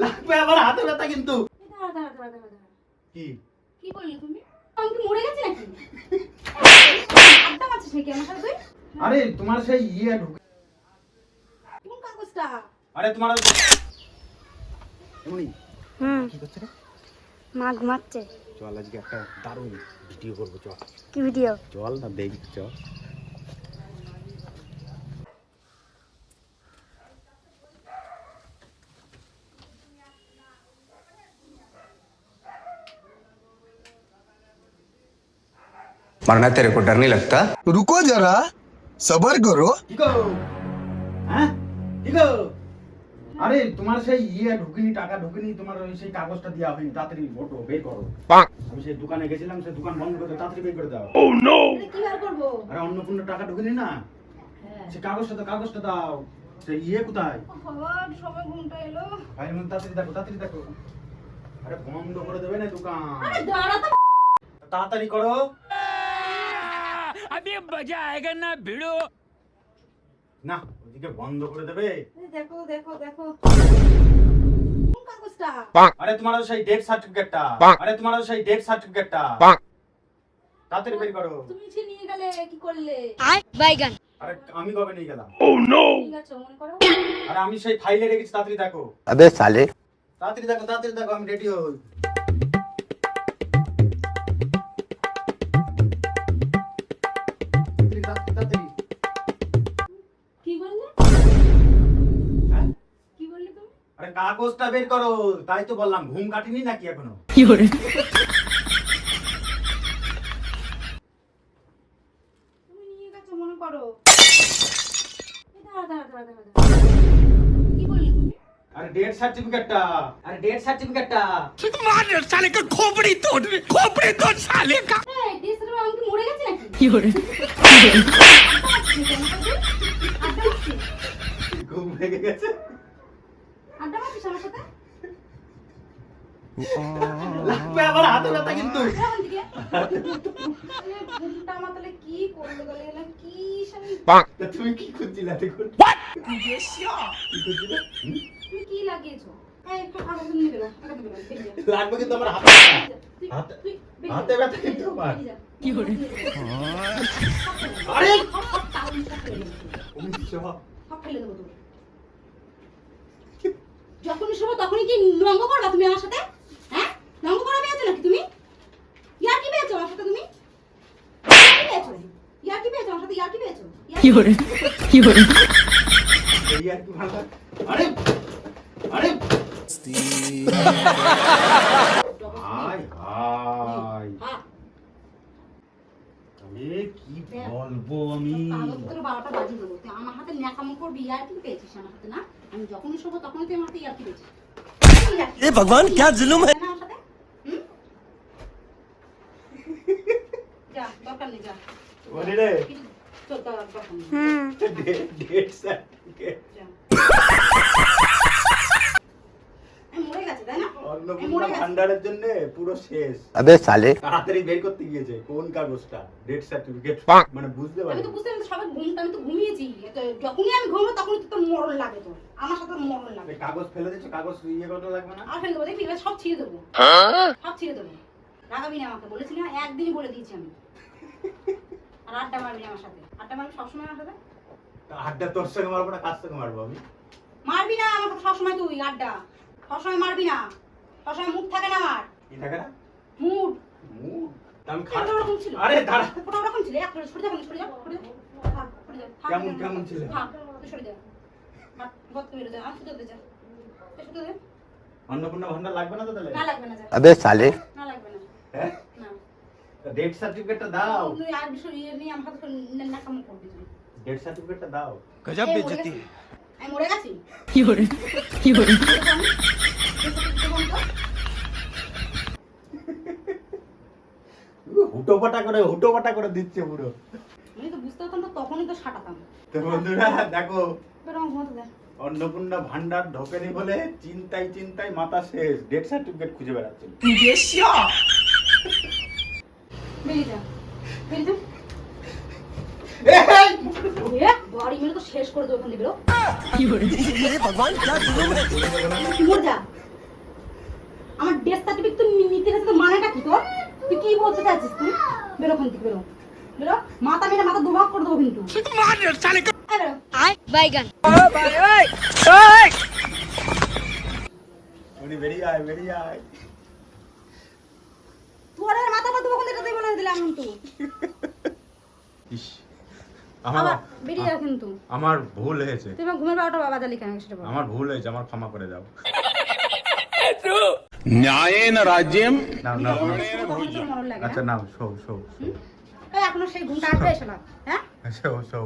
লাগবে আমার হাতে ব্যথা কিন্তু। কি কি বললি তুমি? আমি কি মরে গেছি নাকি? আড্ডা মারছিস নাকি আমার সাথে তুই? আরে তোমার সেই ইয়ে ঢুকে। কোন কাগজটা? আরে তোমার এমনি কি করছে রে? মা ঘুমাচ্ছে। চল আজকে একটা দারুণ ভিডিও করবো, চল। কি ভিডিও? চল না দেখি, চল। मरना तेरे को डर नहीं लगता? रुको जरा सबर करो। কি গো? হ্যাঁ কি গো? আরে তোমার সেই ইয়ে ঢুকিনি, টাকা ঢুকিনি, তোমার ওই সেই কাগজটা দেওয়া হয়নি, তাড়াতাড়ি ওঠো বের করো। আমি সেই দোকানে গেছিলাম, সেই দোকান বন্ধ করে তাড়াতাড়ি বের করে দাও। আরে কি আর করব? আরে অন্নপূর্ণ টাকা ঢুকিনি না, হ্যাঁ। সেই কাগজটা দাও। সেই ইয়ে কোথায়? খবর সবাই ঘুমটা এলো। ভাই মন তাড়াতাড়ি দেখো, তাড়াতাড়ি দেখো। আরে বন্ধ করে দেবে না দোকান, আরে দাঁড়া তো। তাড়াতাড়ি করো। अभी मजा आएगा ना भिड़ो। না ওদিকে বন্ধ করে দেবে। দেখো দেখো দেখো। কোন কাগজটা? আরে তোমার সেই ডেথ সার্টিফিকেটটা, আরে তোমার সেই ডেথ সার্টিফিকেটটা তাড়াতাড়ি বের করো। তুমি যে নিয়ে গেলে কি করলে? বাইগান। আরে আমি কবে নিয়ে গেলাম? ঠিক আছে মনে করো। আরে আমি সেই ফাইলে রেখেছি, তাড়াতাড়ি দেখো। अबे साले তাড়াতাড়ি দেখো, তাড়াতাড়ি দেখো, আমি রেডি হই। তাড়াতাড়ি। কি বললে? হ্যাঁ? কি বললে তুমি? আরে কাগজটা বের করো, তাই তো বললাম, ঘুম কাটিনি নাকি এখনো? তুমি নিয়ে গেছো মনে করো। দাঁড়া দাঁড়া দাঁড়া দাঁড়া। কি বললি তুমি? আরে ডেথ সার্টিফিকেটটা, আরে ডেথ সার্টিফিকেটটা। मार साले का खोपड़ी तोड़ साले का। এই ডিসরে আমি কি মরে গেছি নাকি? আড্ডা মারছিস? ঘুম ভেঙে গেছে। আড্ডা মারছিস আমার সাথে? লাগবে আমার হাতে ব্যথা কিন্তু। কোন দিকে? ঘুমটা মাতালে কি করতে গেলে এলা কি শানি? তা তুমি কি করছিলে দেখুন? কি করছিলে? তুমি কি লাগিয়েছো? এই একটু আগে নিয়ে বেরো, আগে বেরো, বেরিয়ে যা। লাগবে কিন্তু আমার হাতে ব্যথা। তুই- হাতে- তুই বেরিয়ে হাতে যা। ব্যথা কিন্তু আমার। বেরিয়ে যা। আরে সব টাউন সব ফেলে দেবো। ওই সব। সব ফেলে দেবো তোর। যখনই শোবো তখনই কি নঙ্গ করবা তুমি আমার সাথে? হ্যাঁ? নঙ্গ করা পেয়েছো নাকি তুমি? ইয়ার কি পেয়েছো আমার সাথে তুমি? ইয়ার কি পেয়েছো? ইয়ার কি পেয়েছো আমার সাথে? ইয়ার কি পেয়েছো? এই আর কি ভালো। আরে আরে হাই হাই। হ্যাঁ। আরে কি বলবো আমি? কাগজ তোর 12টা বাজিয়ে দেবো। তুই আমার হাতে ন্যাকামো করবি, ইয়ার কি পেয়েছিস আমার হাতে না? আমি যখনই শোবো তখনই তুই আমার হাতে ইয়ার কি পেয়েছিস। ये भगवान क्या जुल्म है। না আমার সাথে? হুম? যা, দরকার নেই যা। বলি রে, চল দরকার নেই। ডেট সার্টিফিকেট যা। আমি মরে গেছে তাই না? আমি মরে অন্নপূর্ণা গেছি। ভান্ডারের জন্য পুরো শেষ। अबे साले তাড়াতাড়ি বের করতে গিয়েছে কোন কাগজটা, ডেট সার্টিফিকেট, মানে বুঝতে আমি পারি। তো বুঝতে পারছি সবাই ঘুমটা, আমি তো ঘুমিয়েছি। তো যখনই আমি ঘুমাবো তখনই তো তোর মরণ লাগে তোর। আমার সাথে মরণ লাগে। কাগজ ফেলে দিচ্ছ, কাগজ ইয়ে করতে লাগবে না? আর ফেলে দেবো দেখবি, এবার সব ছিঁড়ে দেবো। সব ছিঁড়ে দেবো। রাগাবি না আমাকে, বলেছি না একদিনই বলে দিয়েছি আমি। আর আড্ডা মারবি না আমার সাথে। আড্ডা মারবি সবসময় আমার সাথে? তা আড্ডা তোর সঙ্গে মারবো না কার সঙ্গে মারবো আমি? মারবি না আমার সাথে সবসময় তুই আড্ডা। সবসময় মারবি না। সবসময় মুড থাকে না আমার। কি থাকে না? মুড। মুড। তা আমি ওটা ওরকম ছিল। আরে দাঁড়া। ওটা ওরকম ছিল। এক সরে যা, সরে যা, সরে যা। থাক, সরে যা। থাক, কেমন- কেমন ছিল? থাক, তুই সরে যা। হাত গত করে যা। আর শুতে দে যা। এই শুতে দে। অন্নপূর্ণা ভান্ডার লাগবে না তো তাহলে? না লাগবে না যা। अबे साले না লাগবে না। হ্যাঁ, না। ডেট সার্টিফিকেটটা দাও। তুই আর বিষয় ইয়ে নিয়ে আমার সাথে নাকাম করবি তুই। ডেট সার্টিফিকেটটা দাও। गजब এই बेइज्जती মরে है। আমি মরে গেছি। হুটোপাটা করে দিচ্ছে পুরো। আমি তো বুঝতে পারতাম তো তখনই তো সাটাতাম। তো বন্ধুরা দেখো, বেরো ঘুমাতে দে। অন্নপূর্ণা ভান্ডার ঢোকেনি বলে চিন্তায় চিন্তায় মাথা শেষ, ডেট সার্টিফিকেট খুঁজে বেড়াচ্ছে। বেরিয়ে যা। বেরিয়ে যা। এ, বাড়ি মেরে তো শেষ করে দেবো ওখান থেকে বেরো। ये भगवान क्या जुल्म है। মর যা। আমার ডেথ সার্টিফিকেট তুই নিতে গেছিস তো মানেটা কি তোর? তুই কি বলতে চাইছিস তুই? বেরো ওখান থেকে বেরো। বেরো, মাথা মেরে মাথা দুভাগ করে দেবো কিন্তু। मार साले का এই বেরো। বাইগান উনি বেরিয়ে আয় বেরিয়ে আয়। তোর আর মাথা মাথা ওখান থেকে তুই বলে দিলাম কিন্তু। ইস, আবার বেরিয়ে যা কিন্তু। আমার ভুল হয়েছে, তুই আমার ঘুমের বারোটা বাবা জালি কেন সেটা বল। আমার ভুল হয়েছে, আমার ক্ষমা করে দাও। न्यायेन राज्यम নাও নাও নাও। কখনো তোর মরণ লাগে আচ্ছা না? নাও, শো শো এই এখনো সেই ঘুমটা আসবে এসে না, হ্যাঁ? Show show.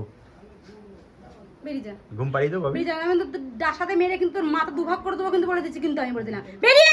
বেরিয়ে যা। ঘুম পাড়িয়ে দেবো ভাবি? বেরিয়ে যা, আমি তো ডাসাতে মেরে কিন্তু তোর মাথা দুভাগ করে দেবো কিন্তু বলে দিচ্ছি কিন্তু আমি বলে দিলাম। বেরিয়ে